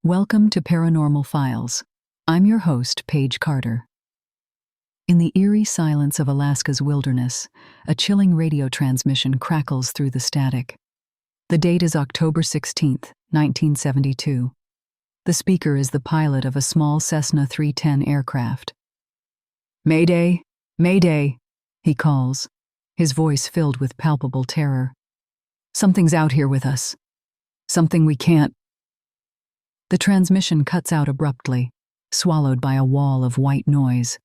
Welcome to Paranormal Files. I'm your host, Paige Carter. In the eerie silence of Alaska's wilderness, a chilling radio transmission crackles through the static. The date is October 16th, 1972. The speaker is the pilot of a small Cessna 310 aircraft. "Mayday! Mayday!" he calls, his voice filled with palpable terror. "Something's out here with us. Something we can't." The transmission cuts out abruptly, swallowed by a wall of white noise.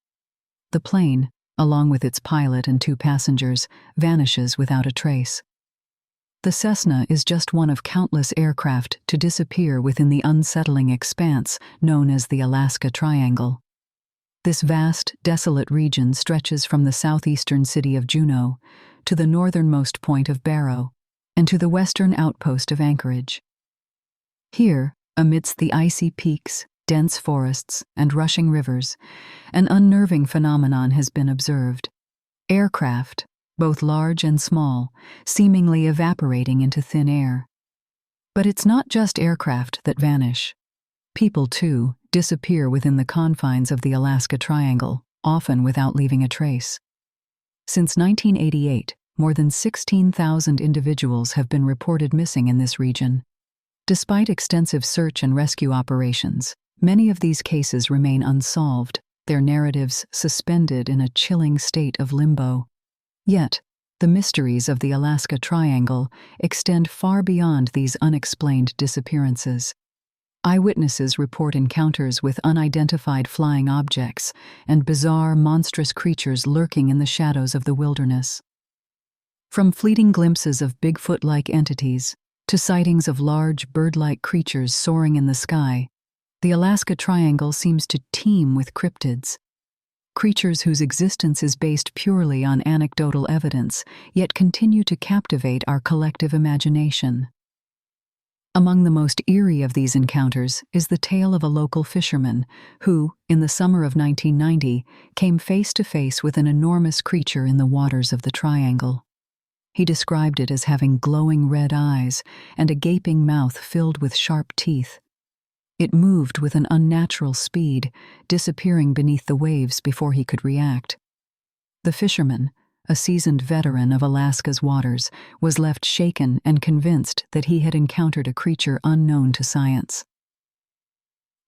The plane, along with its pilot and 2 passengers, vanishes without a trace. The Cessna is just one of countless aircraft to disappear within the unsettling expanse known as the Alaska Triangle. This vast, desolate region stretches from the southeastern city of Juneau to the northernmost point of Barrow and to the western outpost of Anchorage. Here, amidst the icy peaks, dense forests, and rushing rivers, an unnerving phenomenon has been observed. Aircraft, both large and small, seemingly evaporating into thin air. But it's not just aircraft that vanish. People, too, disappear within the confines of the Alaska Triangle, often without leaving a trace. Since 1988, more than 16,000 individuals have been reported missing in this region. Despite extensive search and rescue operations, many of these cases remain unsolved, their narratives suspended in a chilling state of limbo. Yet, the mysteries of the Alaska Triangle extend far beyond these unexplained disappearances. Eyewitnesses report encounters with unidentified flying objects and bizarre, monstrous creatures lurking in the shadows of the wilderness. From fleeting glimpses of Bigfoot-like entities to sightings of large, bird-like creatures soaring in the sky, the Alaska Triangle seems to teem with cryptids. Creatures whose existence is based purely on anecdotal evidence, yet continue to captivate our collective imagination. Among the most eerie of these encounters is the tale of a local fisherman who, in the summer of 1990, came face to face with an enormous creature in the waters of the Triangle. He described it as having glowing red eyes and a gaping mouth filled with sharp teeth. It moved with an unnatural speed, disappearing beneath the waves before he could react. The fisherman, a seasoned veteran of Alaska's waters, was left shaken and convinced that he had encountered a creature unknown to science.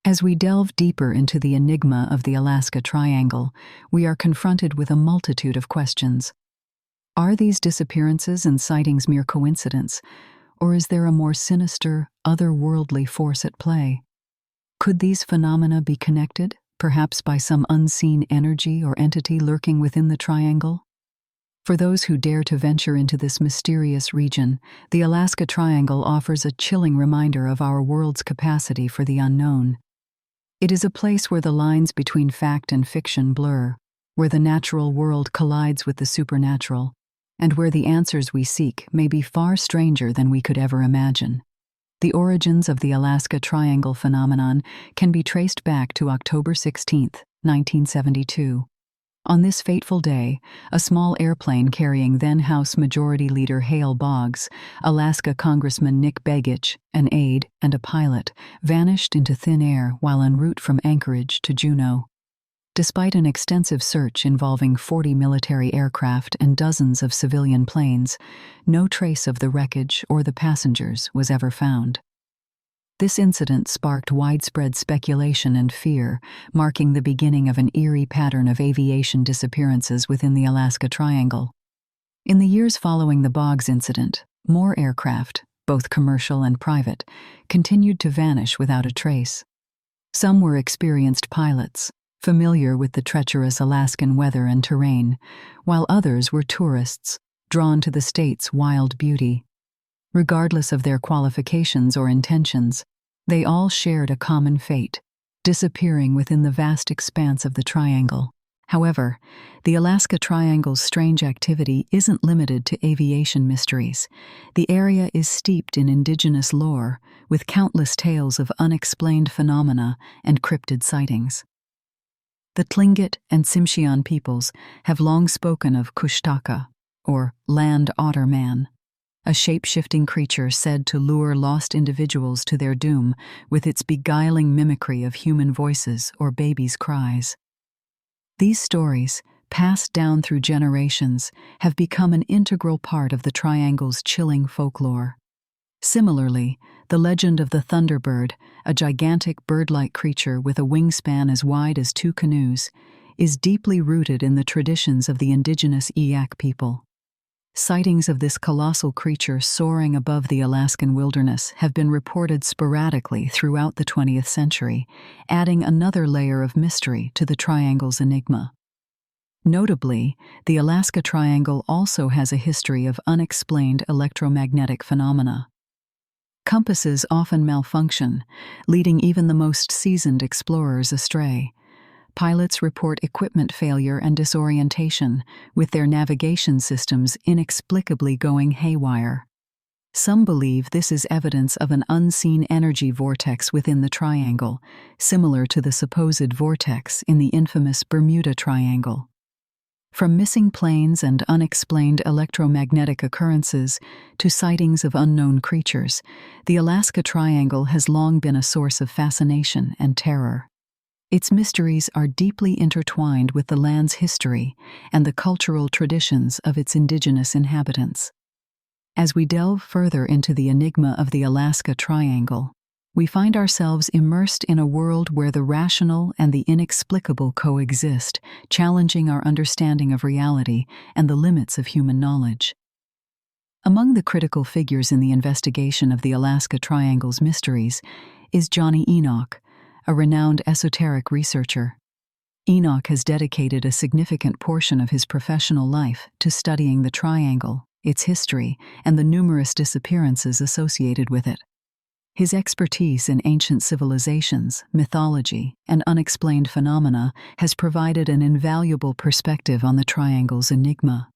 As we delve deeper into the enigma of the Alaska Triangle, we are confronted with a multitude of questions. Are these disappearances and sightings mere coincidence, or is there a more sinister, otherworldly force at play? Could these phenomena be connected, perhaps by some unseen energy or entity lurking within the Triangle? For those who dare to venture into this mysterious region, the Alaska Triangle offers a chilling reminder of our world's capacity for the unknown. It is a place where the lines between fact and fiction blur, where the natural world collides with the supernatural, and where the answers we seek may be far stranger than we could ever imagine. The origins of the Alaska Triangle phenomenon can be traced back to October 16th, 1972. On this fateful day, a small airplane carrying then-House Majority Leader Hale Boggs, Alaska Congressman Nick Begich, an aide, and a pilot, vanished into thin air while en route from Anchorage to Juneau. Despite an extensive search involving 40 military aircraft and dozens of civilian planes, no trace of the wreckage or the passengers was ever found. This incident sparked widespread speculation and fear, marking the beginning of an eerie pattern of aviation disappearances within the Alaska Triangle. In the years following the Boggs incident, more aircraft, both commercial and private, continued to vanish without a trace. Some were experienced pilots, familiar with the treacherous Alaskan weather and terrain, while others were tourists, drawn to the state's wild beauty. Regardless of their qualifications or intentions, they all shared a common fate, disappearing within the vast expanse of the Triangle. However, the Alaska Triangle's strange activity isn't limited to aviation mysteries. The area is steeped in indigenous lore, with countless tales of unexplained phenomena and cryptid sightings. The Tlingit and Tsimshian peoples have long spoken of Kushtaka, or land otter man, a shape-shifting creature said to lure lost individuals to their doom with its beguiling mimicry of human voices or babies' cries. These stories, passed down through generations, have become an integral part of the Triangle's chilling folklore. Similarly, the legend of the Thunderbird, a gigantic bird-like creature with a wingspan as wide as 2 canoes, is deeply rooted in the traditions of the indigenous Eyak people. Sightings of this colossal creature soaring above the Alaskan wilderness have been reported sporadically throughout the 20th century, adding another layer of mystery to the Triangle's enigma. Notably, the Alaska Triangle also has a history of unexplained electromagnetic phenomena. Compasses often malfunction, leading even the most seasoned explorers astray. Pilots report equipment failure and disorientation, with their navigation systems inexplicably going haywire. Some believe this is evidence of an unseen energy vortex within the Triangle, similar to the supposed vortex in the infamous Bermuda Triangle. From missing planes and unexplained electromagnetic occurrences to sightings of unknown creatures, the Alaska Triangle has long been a source of fascination and terror. Its mysteries are deeply intertwined with the land's history and the cultural traditions of its indigenous inhabitants. As we delve further into the enigma of the Alaska Triangle, we find ourselves immersed in a world where the rational and the inexplicable coexist, challenging our understanding of reality and the limits of human knowledge. Among the critical figures in the investigation of the Alaska Triangle's mysteries is Johnny Enoch, a renowned esoteric researcher. Enoch has dedicated a significant portion of his professional life to studying the Triangle, its history, and the numerous disappearances associated with it. His expertise in ancient civilizations, mythology, and unexplained phenomena has provided an invaluable perspective on the Triangle's enigma.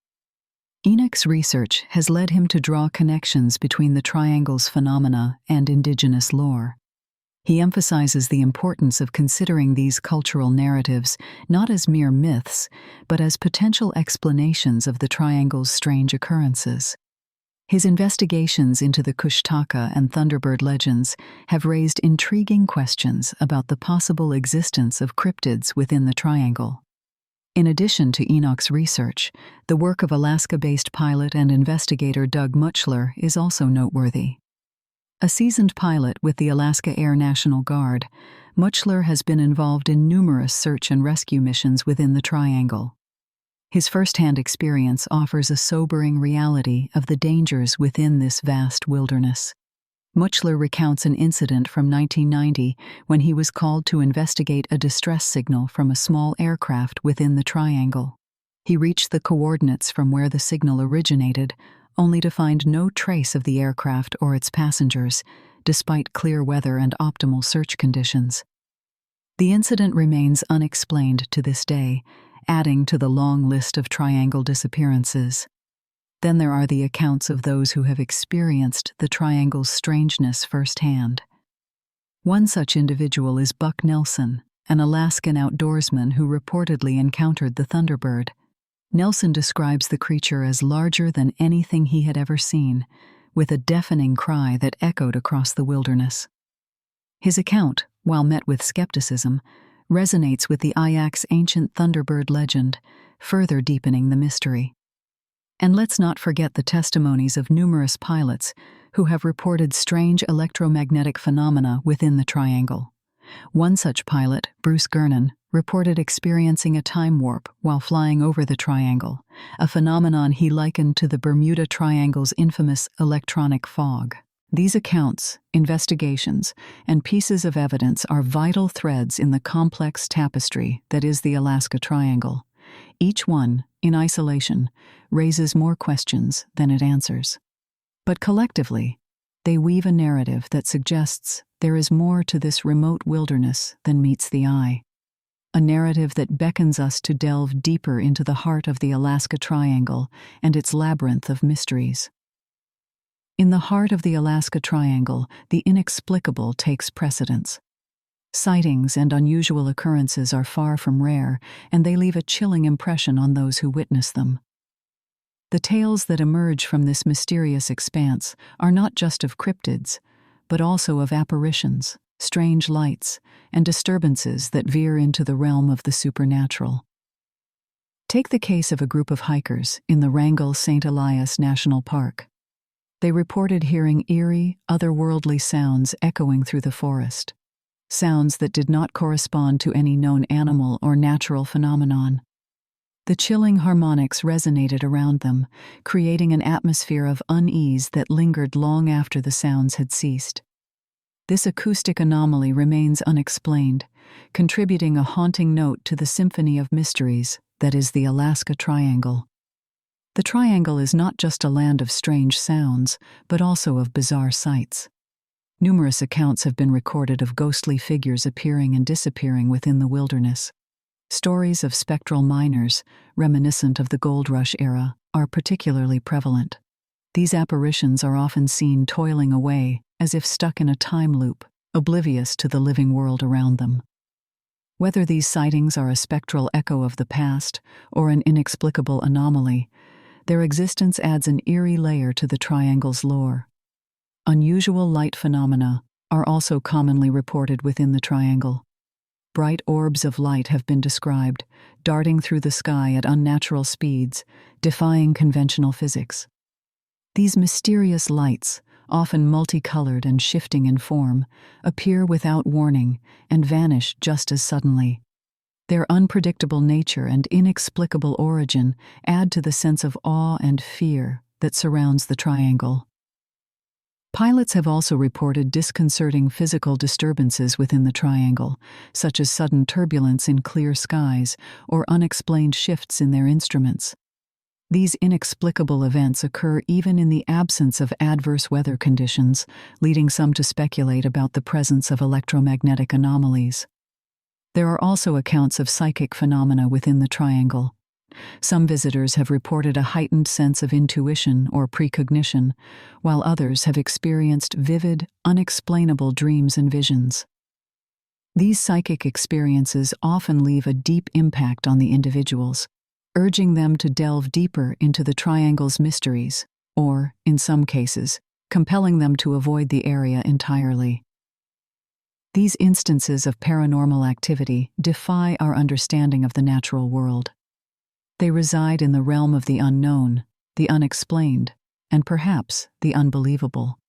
Enoch's research has led him to draw connections between the Triangle's phenomena and indigenous lore. He emphasizes the importance of considering these cultural narratives not as mere myths, but as potential explanations of the Triangle's strange occurrences. His investigations into the Kushtaka and Thunderbird legends have raised intriguing questions about the possible existence of cryptids within the Triangle. In addition to Enoch's research, the work of Alaska-based pilot and investigator Doug Mutchler is also noteworthy. A seasoned pilot with the Alaska Air National Guard, Mutchler has been involved in numerous search and rescue missions within the Triangle. His first-hand experience offers a sobering reality of the dangers within this vast wilderness. Mutchler recounts an incident from 1990 when he was called to investigate a distress signal from a small aircraft within the Triangle. He reached the coordinates from where the signal originated, only to find no trace of the aircraft or its passengers, despite clear weather and optimal search conditions. The incident remains unexplained to this day, adding to the long list of Triangle disappearances. Then there are the accounts of those who have experienced the Triangle's strangeness firsthand. One such individual is Buck Nelson, an Alaskan outdoorsman who reportedly encountered the Thunderbird. Nelson describes the creature as larger than anything he had ever seen, with a deafening cry that echoed across the wilderness. His account, while met with skepticism, resonates with the Eyak's ancient Thunderbird legend, further deepening the mystery. And let's not forget the testimonies of numerous pilots who have reported strange electromagnetic phenomena within the Triangle. One such pilot, Bruce Gernon, reported experiencing a time warp while flying over the Triangle, a phenomenon he likened to the Bermuda Triangle's infamous electronic fog. These accounts, investigations, and pieces of evidence are vital threads in the complex tapestry that is the Alaska Triangle. Each one, in isolation, raises more questions than it answers. But collectively, they weave a narrative that suggests there is more to this remote wilderness than meets the eye. A narrative that beckons us to delve deeper into the heart of the Alaska Triangle and its labyrinth of mysteries. In the heart of the Alaska Triangle, the inexplicable takes precedence. Sightings and unusual occurrences are far from rare, and they leave a chilling impression on those who witness them. The tales that emerge from this mysterious expanse are not just of cryptids, but also of apparitions, strange lights, and disturbances that veer into the realm of the supernatural. Take the case of a group of hikers in the Wrangell St. Elias National Park. They reported hearing eerie, otherworldly sounds echoing through the forest. Sounds that did not correspond to any known animal or natural phenomenon. The chilling harmonics resonated around them, creating an atmosphere of unease that lingered long after the sounds had ceased. This acoustic anomaly remains unexplained, contributing a haunting note to the symphony of mysteries that is the Alaska Triangle. The Triangle is not just a land of strange sounds, but also of bizarre sights. Numerous accounts have been recorded of ghostly figures appearing and disappearing within the wilderness. Stories of spectral miners, reminiscent of the gold rush era, are particularly prevalent. These apparitions are often seen toiling away, as if stuck in a time loop, oblivious to the living world around them. Whether these sightings are a spectral echo of the past or an inexplicable anomaly, their existence adds an eerie layer to the Triangle's lore. Unusual light phenomena are also commonly reported within the Triangle. Bright orbs of light have been described, darting through the sky at unnatural speeds, defying conventional physics. These mysterious lights, often multicolored and shifting in form, appear without warning and vanish just as suddenly. Their unpredictable nature and inexplicable origin add to the sense of awe and fear that surrounds the Triangle. Pilots have also reported disconcerting physical disturbances within the Triangle, such as sudden turbulence in clear skies or unexplained shifts in their instruments. These inexplicable events occur even in the absence of adverse weather conditions, leading some to speculate about the presence of electromagnetic anomalies. There are also accounts of psychic phenomena within the Triangle. Some visitors have reported a heightened sense of intuition or precognition, while others have experienced vivid, unexplainable dreams and visions. These psychic experiences often leave a deep impact on the individuals, urging them to delve deeper into the Triangle's mysteries, or, in some cases, compelling them to avoid the area entirely. These instances of paranormal activity defy our understanding of the natural world. They reside in the realm of the unknown, the unexplained, and perhaps the unbelievable.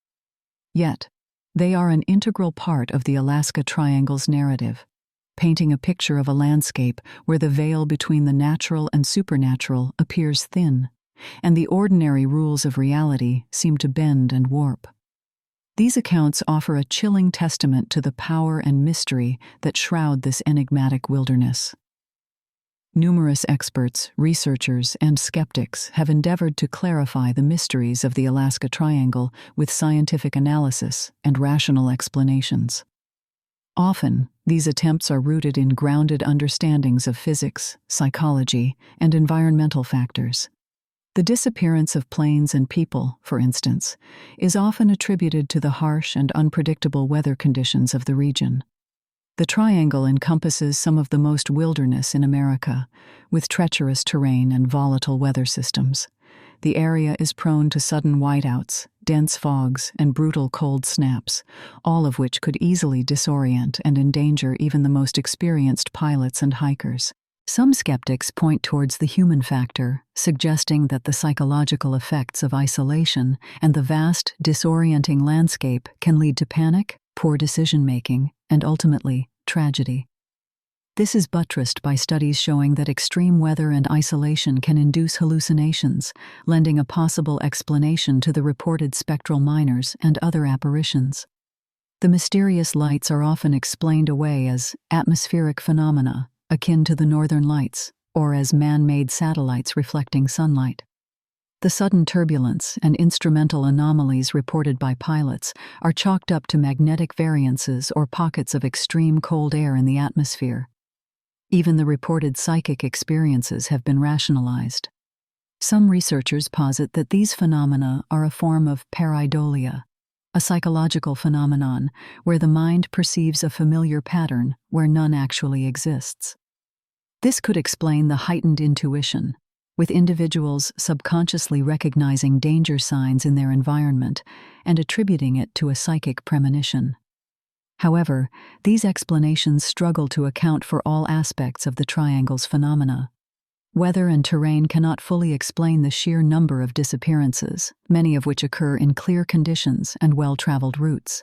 Yet, they are an integral part of the Alaska Triangle's narrative, painting a picture of a landscape where the veil between the natural and supernatural appears thin, and the ordinary rules of reality seem to bend and warp. These accounts offer a chilling testament to the power and mystery that shroud this enigmatic wilderness. Numerous experts, researchers, and skeptics have endeavored to clarify the mysteries of the Alaska Triangle with scientific analysis and rational explanations. Often, these attempts are rooted in grounded understandings of physics, psychology, and environmental factors. The disappearance of planes and people, for instance, is often attributed to the harsh and unpredictable weather conditions of the region. The Triangle encompasses some of the most wilderness in America, with treacherous terrain and volatile weather systems. The area is prone to sudden whiteouts, dense fogs, and brutal cold snaps, all of which could easily disorient and endanger even the most experienced pilots and hikers. Some skeptics point towards the human factor, suggesting that the psychological effects of isolation and the vast, disorienting landscape can lead to panic, poor decision-making, and ultimately, tragedy. This is buttressed by studies showing that extreme weather and isolation can induce hallucinations, lending a possible explanation to the reported spectral miners and other apparitions. The mysterious lights are often explained away as atmospheric phenomena, akin to the northern lights, or as man-made satellites reflecting sunlight. The sudden turbulence and instrumental anomalies reported by pilots are chalked up to magnetic variances or pockets of extreme cold air in the atmosphere. Even the reported psychic experiences have been rationalized. Some researchers posit that these phenomena are a form of pareidolia, a psychological phenomenon where the mind perceives a familiar pattern where none actually exists. This could explain the heightened intuition, with individuals subconsciously recognizing danger signs in their environment and attributing it to a psychic premonition. However, these explanations struggle to account for all aspects of the triangle's phenomena. Weather and terrain cannot fully explain the sheer number of disappearances, many of which occur in clear conditions and well-traveled routes.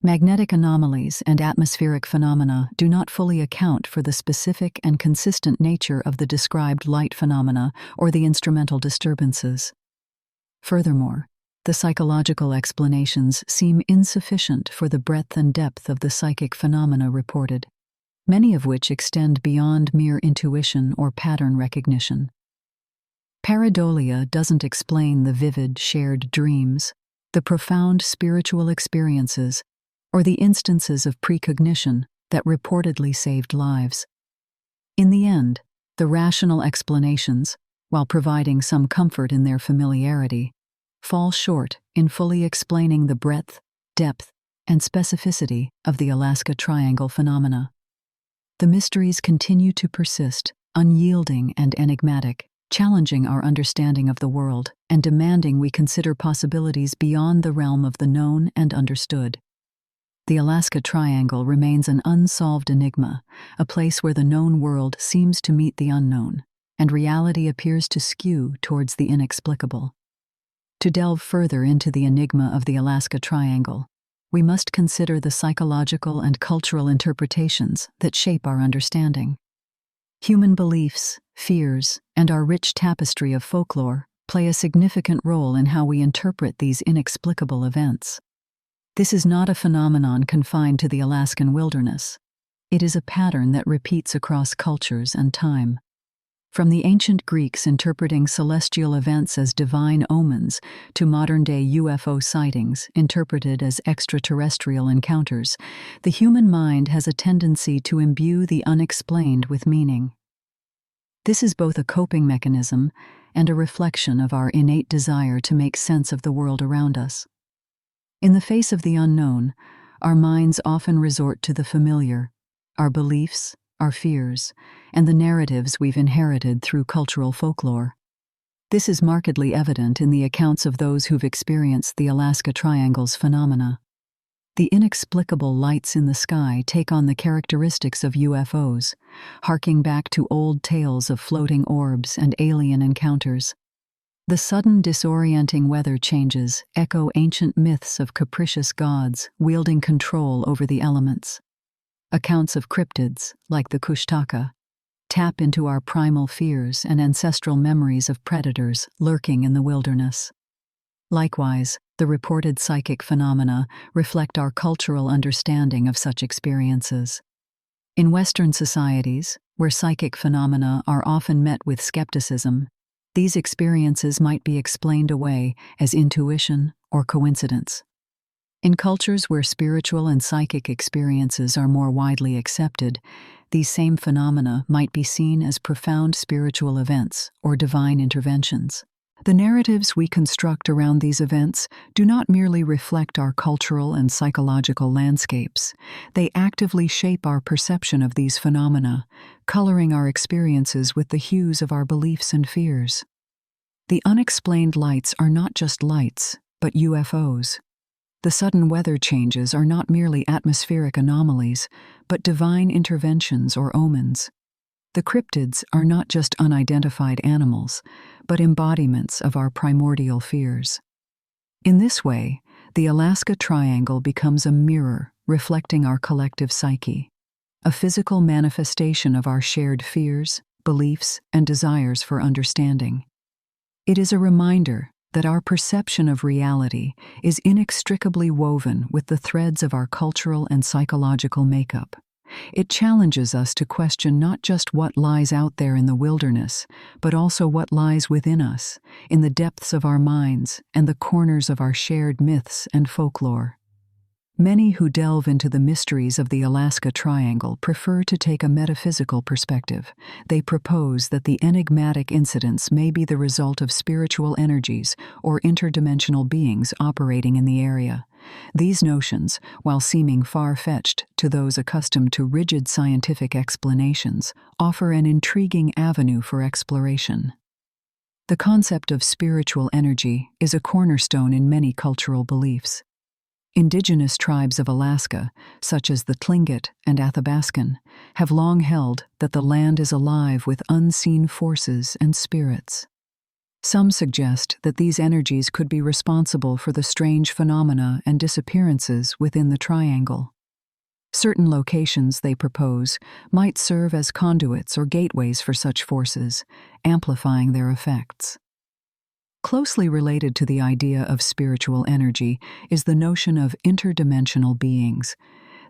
Magnetic anomalies and atmospheric phenomena do not fully account for the specific and consistent nature of the described light phenomena or the instrumental disturbances. Furthermore, the psychological explanations seem insufficient for the breadth and depth of the psychic phenomena reported, many of which extend beyond mere intuition or pattern recognition. Pareidolia doesn't explain the vivid, shared dreams, the profound spiritual experiences, or the instances of precognition that reportedly saved lives. In the end, the rational explanations, while providing some comfort in their familiarity, fall short in fully explaining the breadth, depth, and specificity of the Alaska Triangle phenomena. The mysteries continue to persist, unyielding and enigmatic, challenging our understanding of the world and demanding we consider possibilities beyond the realm of the known and understood. The Alaska Triangle remains an unsolved enigma, a place where the known world seems to meet the unknown, and reality appears to skew towards the inexplicable. To delve further into the enigma of the Alaska Triangle, we must consider the psychological and cultural interpretations that shape our understanding. Human beliefs, fears, and our rich tapestry of folklore play a significant role in how we interpret these inexplicable events. This is not a phenomenon confined to the Alaskan wilderness. It is a pattern that repeats across cultures and time. From the ancient Greeks interpreting celestial events as divine omens to modern-day UFO sightings interpreted as extraterrestrial encounters, the human mind has a tendency to imbue the unexplained with meaning. This is both a coping mechanism and a reflection of our innate desire to make sense of the world around us. In the face of the unknown, our minds often resort to the familiar, our beliefs, our fears, and the narratives we've inherited through cultural folklore. This is markedly evident in the accounts of those who've experienced the Alaska Triangle's phenomena. The inexplicable lights in the sky take on the characteristics of UFOs, harking back to old tales of floating orbs and alien encounters. The sudden disorienting weather changes echo ancient myths of capricious gods wielding control over the elements. Accounts of cryptids, like the Kushtaka, tap into our primal fears and ancestral memories of predators lurking in the wilderness. Likewise, the reported psychic phenomena reflect our cultural understanding of such experiences. In Western societies, where psychic phenomena are often met with skepticism, these experiences might be explained away as intuition or coincidence. In cultures where spiritual and psychic experiences are more widely accepted, these same phenomena might be seen as profound spiritual events or divine interventions. The narratives we construct around these events do not merely reflect our cultural and psychological landscapes. They actively shape our perception of these phenomena, coloring our experiences with the hues of our beliefs and fears. The unexplained lights are not just lights, but UFOs. The sudden weather changes are not merely atmospheric anomalies, but divine interventions or omens. The cryptids are not just unidentified animals, but embodiments of our primordial fears. In this way, the Alaska Triangle becomes a mirror reflecting our collective psyche, a physical manifestation of our shared fears, beliefs, and desires for understanding. It is a reminder that our perception of reality is inextricably woven with the threads of our cultural and psychological makeup. It challenges us to question not just what lies out there in the wilderness, but also what lies within us, in the depths of our minds and the corners of our shared myths and folklore. Many who delve into the mysteries of the Alaska Triangle prefer to take a metaphysical perspective. They propose that the enigmatic incidents may be the result of spiritual energies or interdimensional beings operating in the area. These notions, while seeming far-fetched to those accustomed to rigid scientific explanations, offer an intriguing avenue for exploration. The concept of spiritual energy is a cornerstone in many cultural beliefs. Indigenous tribes of Alaska, such as the Tlingit and Athabascan, have long held that the land is alive with unseen forces and spirits. Some suggest that these energies could be responsible for the strange phenomena and disappearances within the triangle. Certain locations, they propose, might serve as conduits or gateways for such forces, amplifying their effects. Closely related to the idea of spiritual energy is the notion of interdimensional beings.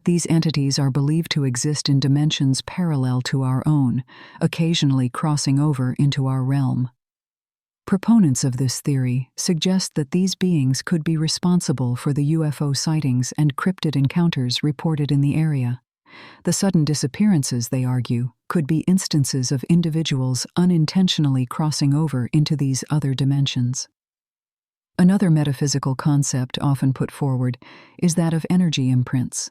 These entities are believed to exist in dimensions parallel to our own, occasionally crossing over into our realm. Proponents of this theory suggest that these beings could be responsible for the UFO sightings and cryptid encounters reported in the area. The sudden disappearances, they argue, could be instances of individuals unintentionally crossing over into these other dimensions. Another metaphysical concept often put forward is that of energy imprints.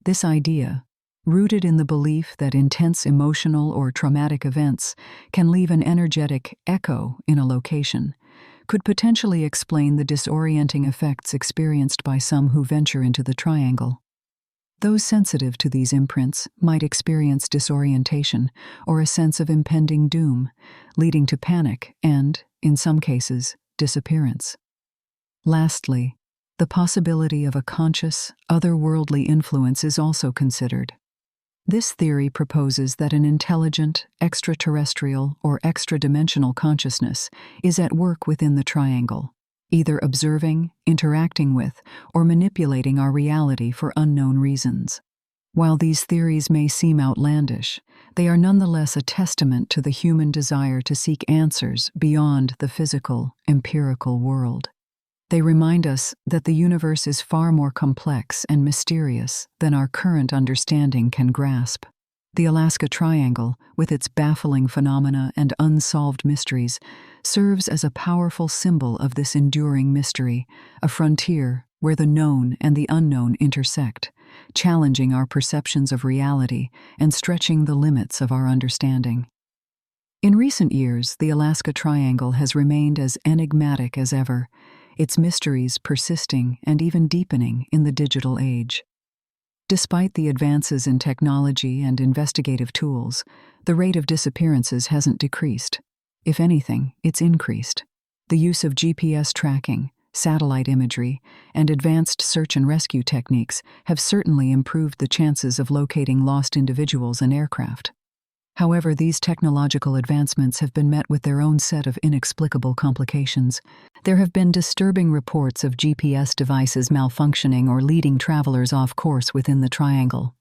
This idea, rooted in the belief that intense emotional or traumatic events can leave an energetic echo in a location, could potentially explain the disorienting effects experienced by some who venture into the triangle. Those sensitive to these imprints might experience disorientation or a sense of impending doom, leading to panic and, in some cases, disappearance. Lastly, the possibility of a conscious, otherworldly influence is also considered. This theory proposes that an intelligent, extraterrestrial, or extra-dimensional consciousness is at work within the triangle, either observing, interacting with, or manipulating our reality for unknown reasons. While these theories may seem outlandish, they are nonetheless a testament to the human desire to seek answers beyond the physical, empirical world. They remind us that the universe is far more complex and mysterious than our current understanding can grasp. The Alaska Triangle, with its baffling phenomena and unsolved mysteries, serves as a powerful symbol of this enduring mystery, a frontier where the known and the unknown intersect, challenging our perceptions of reality and stretching the limits of our understanding. In recent years, the Alaska Triangle has remained as enigmatic as ever, its mysteries persisting and even deepening in the digital age. Despite the advances in technology and investigative tools, the rate of disappearances hasn't decreased. If anything, it's increased. The use of GPS tracking, satellite imagery, and advanced search and rescue techniques have certainly improved the chances of locating lost individuals and aircraft. However, these technological advancements have been met with their own set of inexplicable complications. There have been disturbing reports of GPS devices malfunctioning or leading travelers off course within the triangle.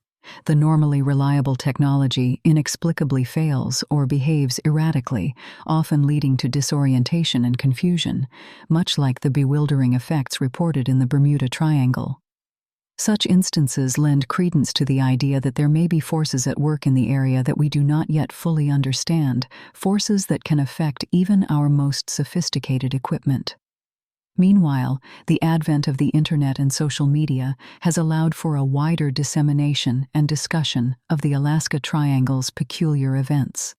The normally reliable technology inexplicably fails or behaves erratically, often leading to disorientation and confusion, much like the bewildering effects reported in the Bermuda Triangle. Such instances lend credence to the idea that there may be forces at work in the area that we do not yet fully understand, forces that can affect even our most sophisticated equipment. Meanwhile, the advent of the internet and social media has allowed for a wider dissemination and discussion of the Alaska Triangle's peculiar events.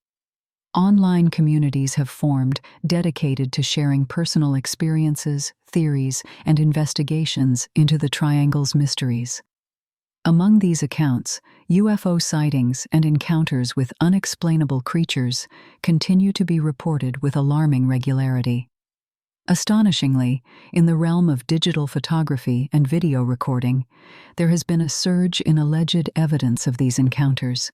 Online communities have formed dedicated to sharing personal experiences, theories, and investigations into the Triangle's mysteries. Among these accounts, UFO sightings and encounters with unexplainable creatures continue to be reported with alarming regularity. Astonishingly, in the realm of digital photography and video recording, there has been a surge in alleged evidence of these encounters.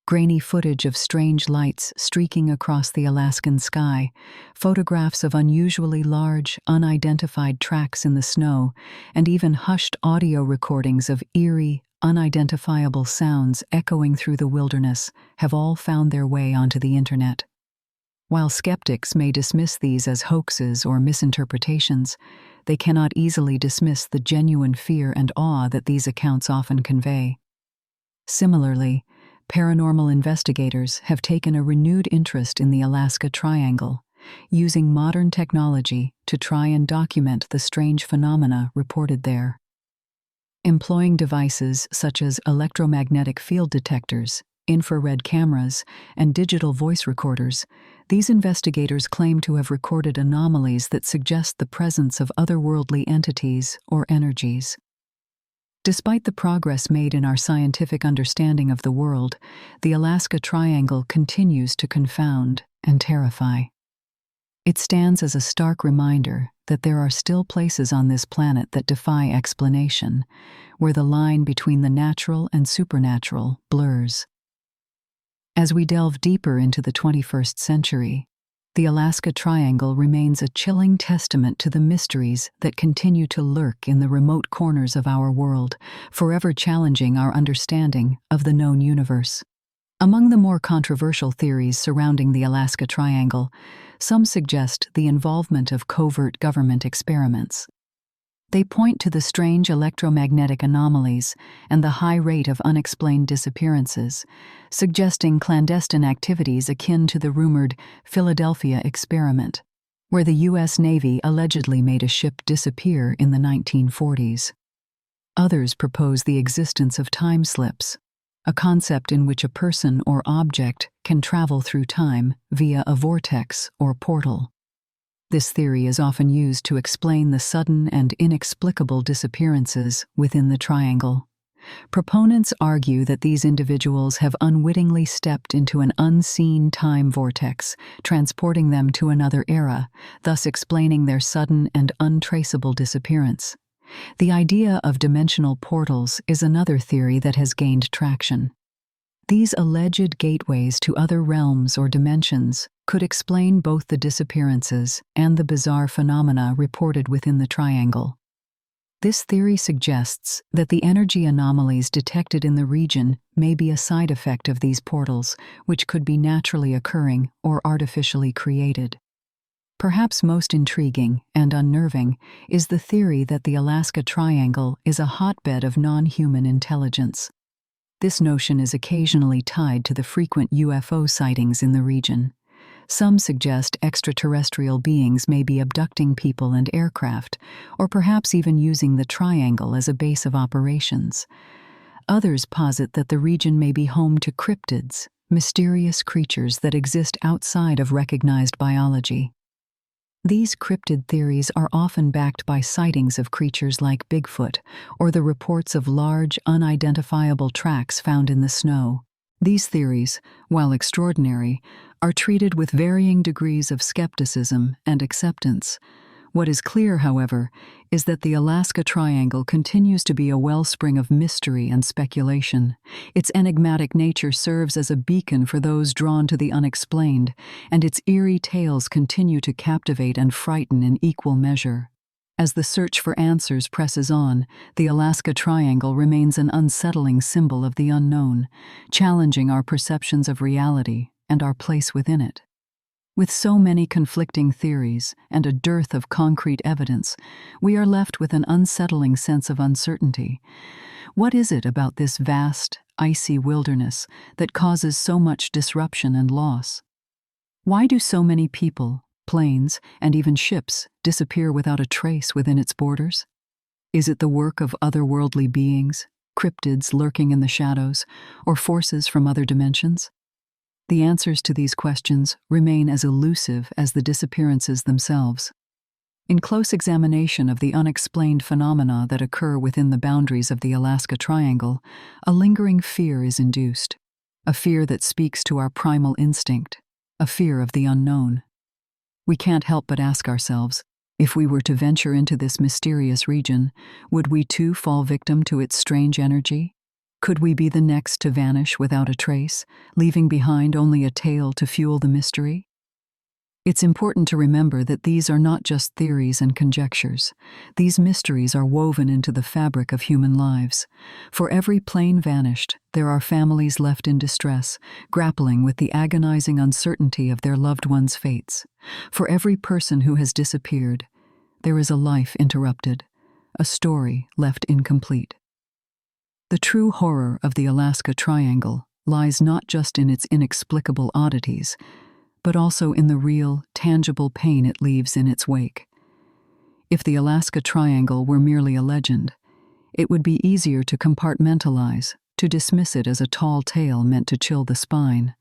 Grainy footage of strange lights streaking across the Alaskan sky, photographs of unusually large, unidentified tracks in the snow, and even hushed audio recordings of eerie, unidentifiable sounds echoing through the wilderness have all found their way onto the internet. While skeptics may dismiss these as hoaxes or misinterpretations, they cannot easily dismiss the genuine fear and awe that these accounts often convey. Similarly, paranormal investigators have taken a renewed interest in the Alaska Triangle, using modern technology to try and document the strange phenomena reported there. Employing devices such as electromagnetic field detectors, infrared cameras, and digital voice recorders, these investigators claim to have recorded anomalies that suggest the presence of otherworldly entities or energies. Despite the progress made in our scientific understanding of the world, the Alaska Triangle continues to confound and terrify. It stands as a stark reminder that there are still places on this planet that defy explanation, where the line between the natural and supernatural blurs. As we delve deeper into the 21st century, the Alaska Triangle remains a chilling testament to the mysteries that continue to lurk in the remote corners of our world, forever challenging our understanding of the known universe. Among the more controversial theories surrounding the Alaska Triangle, some suggest the involvement of covert government experiments. They point to the strange electromagnetic anomalies and the high rate of unexplained disappearances, suggesting clandestine activities akin to the rumored Philadelphia experiment, where the U.S. Navy allegedly made a ship disappear in the 1940s. Others propose the existence of time slips, a concept in which a person or object can travel through time via a vortex or portal. This theory is often used to explain the sudden and inexplicable disappearances within the triangle. Proponents argue that these individuals have unwittingly stepped into an unseen time vortex, transporting them to another era, thus explaining their sudden and untraceable disappearance. The idea of dimensional portals is another theory that has gained traction. These alleged gateways to other realms or dimensions could explain both the disappearances and the bizarre phenomena reported within the triangle. This theory suggests that the energy anomalies detected in the region may be a side effect of these portals, which could be naturally occurring or artificially created. Perhaps most intriguing and unnerving is the theory that the Alaska Triangle is a hotbed of non-human intelligence. This notion is occasionally tied to the frequent UFO sightings in the region. Some suggest extraterrestrial beings may be abducting people and aircraft, or perhaps even using the triangle as a base of operations. Others posit that the region may be home to cryptids, mysterious creatures that exist outside of recognized biology. These cryptid theories are often backed by sightings of creatures like Bigfoot or the reports of large, unidentifiable tracks found in the snow. These theories, while extraordinary, are treated with varying degrees of skepticism and acceptance. What is clear, however, is that the Alaska Triangle continues to be a wellspring of mystery and speculation. Its enigmatic nature serves as a beacon for those drawn to the unexplained, and its eerie tales continue to captivate and frighten in equal measure. As the search for answers presses on, the Alaska Triangle remains an unsettling symbol of the unknown, challenging our perceptions of reality and our place within it. With so many conflicting theories and a dearth of concrete evidence, we are left with an unsettling sense of uncertainty. What is it about this vast, icy wilderness that causes so much disruption and loss? Why do so many people, planes, and even ships disappear without a trace within its borders? Is it the work of otherworldly beings, cryptids lurking in the shadows, or forces from other dimensions? The answers to these questions remain as elusive as the disappearances themselves. In close examination of the unexplained phenomena that occur within the boundaries of the Alaska Triangle, a lingering fear is induced, a fear that speaks to our primal instinct, a fear of the unknown. We can't help but ask ourselves, if we were to venture into this mysterious region, would we too fall victim to its strange energy? Could we be the next to vanish without a trace, leaving behind only a tale to fuel the mystery? It's important to remember that these are not just theories and conjectures. These mysteries are woven into the fabric of human lives. For every plane vanished, there are families left in distress, grappling with the agonizing uncertainty of their loved ones' fates. For every person who has disappeared, there is a life interrupted, a story left incomplete. The true horror of the Alaska Triangle lies not just in its inexplicable oddities, but also in the real, tangible pain it leaves in its wake. If the Alaska Triangle were merely a legend, it would be easier to compartmentalize, to dismiss it as a tall tale meant to chill the spine.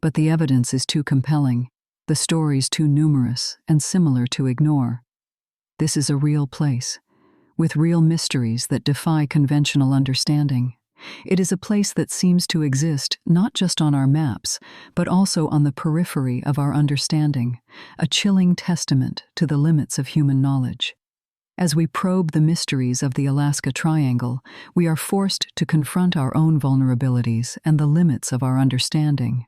But the evidence is too compelling, the stories too numerous and similar to ignore. This is a real place, with real mysteries that defy conventional understanding. It is a place that seems to exist not just on our maps, but also on the periphery of our understanding, a chilling testament to the limits of human knowledge. As we probe the mysteries of the Alaska Triangle, we are forced to confront our own vulnerabilities and the limits of our understanding.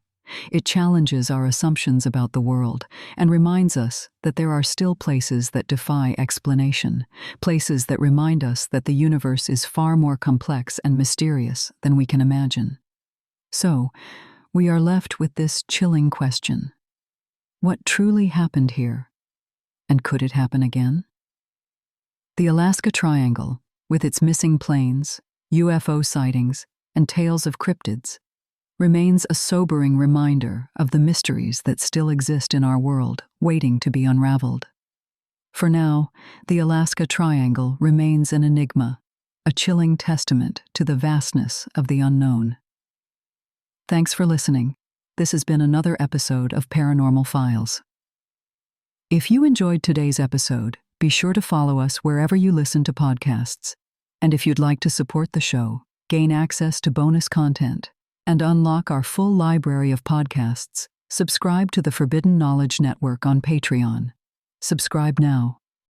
It challenges our assumptions about the world and reminds us that there are still places that defy explanation, places that remind us that the universe is far more complex and mysterious than we can imagine. So, we are left with this chilling question. What truly happened here? And could it happen again? The Alaska Triangle, with its missing planes, UFO sightings, and tales of cryptids, remains a sobering reminder of the mysteries that still exist in our world, waiting to be unraveled. For now, the Alaska Triangle remains an enigma, a chilling testament to the vastness of the unknown. Thanks for listening. This has been another episode of Paranormal Files. If you enjoyed today's episode, be sure to follow us wherever you listen to podcasts. And if you'd like to support the show, gain access to bonus content, and unlock our full library of podcasts, subscribe to the Forbidden Knowledge Network on Patreon. Subscribe now.